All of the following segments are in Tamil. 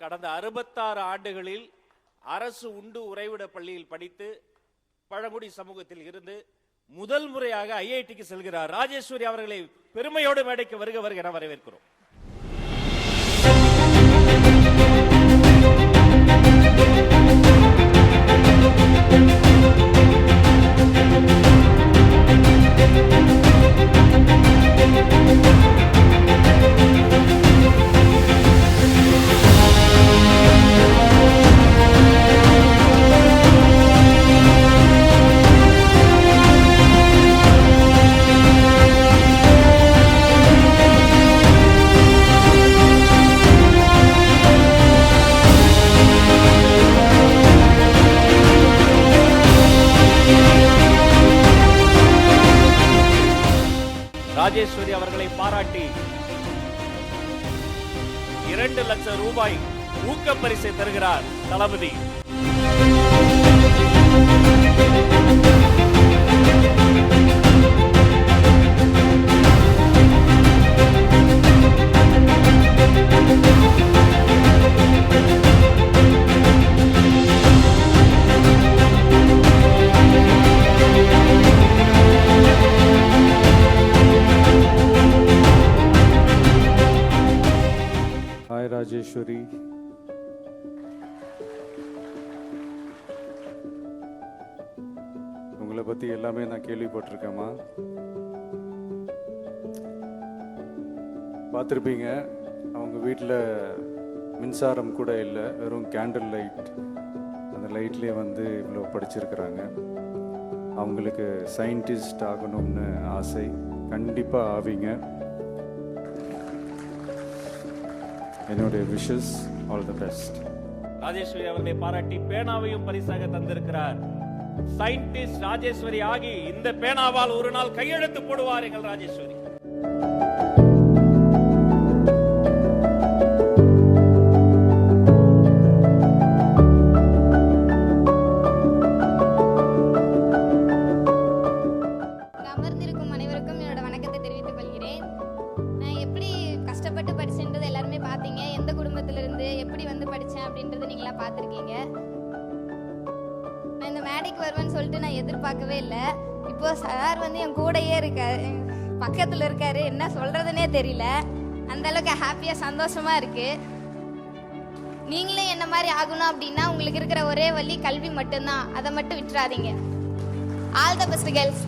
கடந்த 66 ஆண்டுகளில் அரசு உண்டு உறைவிட பள்ளியில் படித்து பழங்குடி சமூகத்தில் இருந்து முதல் முறையாக ஐஐடிக்கு செல்கிறார் ராஜேஸ்வரி அவர்களை பெருமையோடு மேடைக்கு வருக என வரவேற்கிறோம். ராஜேஸ்வரி அவர்களை பாராட்டி 2 லட்சம் ரூபாய் ஊக்க பரிசை தருகிறார் தளபதி. ராஜேஸ்வரி, உங்களை பத்தி எல்லாமே நான் கேள்விப்பட்டிருக்கேம்மா. பார்த்துருப்பீங்க, அவங்க வீட்டில் மின்சாரம் கூட இல்லை, வெறும் கேண்டில் லைட். அந்த லைட்லேயே வந்து இவ்வளோ படிச்சிருக்கிறாங்க. அவங்களுக்கு சயின்டிஸ்ட் ஆகணும்னு ஆசை, கண்டிப்பாக ஆவீங்க. என்னுடைய wishes, all the best. Rajeshwari அவர்களை பாராட்டி பேனாவையும் பரிசாக தந்திருக்கிறார். சயின்டிஸ்ட் ராஜேஸ்வரி ஆகி இந்த பேனாவால் ஒரு நாள் கையெழுத்து போடுவார் எங்கள் ராஜேஸ்வரி. அமர்ந்திருக்கும் அனைவருக்கும் என்னோட வணக்கத்தை தெரிவித்துக் கொள்கிறேன். நான் எப்படி கஷ்டப்பட்டு படிச்சேன்றது எல்லாருமே பார்த்தீங்க. எந்த குடும்பத்திலிருந்து எப்படி வந்து படித்தேன் அப்படின்றது நீங்களாம் பார்த்துருக்கீங்க. நான் இந்த மேடைக்கு வருவேன்னு சொல்லிட்டு நான் எதிர்பார்க்கவே இல்லை. இப்போ சார் வந்து என் கூடையே இருக்காரு, பக்கத்தில் இருக்காரு, என்ன சொல்கிறதுனே தெரியல. அந்த அளவுக்கு ஹாப்பியாக சந்தோஷமாக இருக்குது. நீங்களே என்ன மாதிரி ஆகணும் அப்படின்னா உங்களுக்கு இருக்கிற ஒரே வழி கல்வி மட்டும்தான். அதை மட்டும் விட்டுறாதீங்க. All the best girls.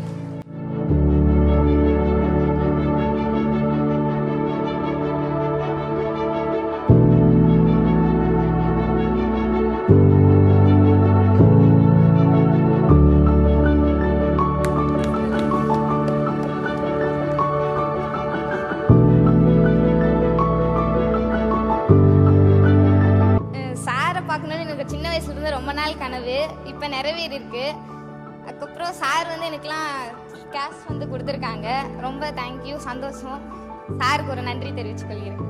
பார்க்கணுன்னு எனக்கு சின்ன வயசுல இருந்து ரொம்ப நாள் கனவு, இப்போ நிறைவேறி இருக்கு. அதுக்கப்புறம் சார் வந்து எனக்குலாம் கேஷ் வந்து கொடுத்துருக்காங்க. ரொம்ப தேங்க்யூ, சந்தோஷம். சாருக்கு ஒரு நன்றி தெரிவித்துக் கொள்கிறேன்.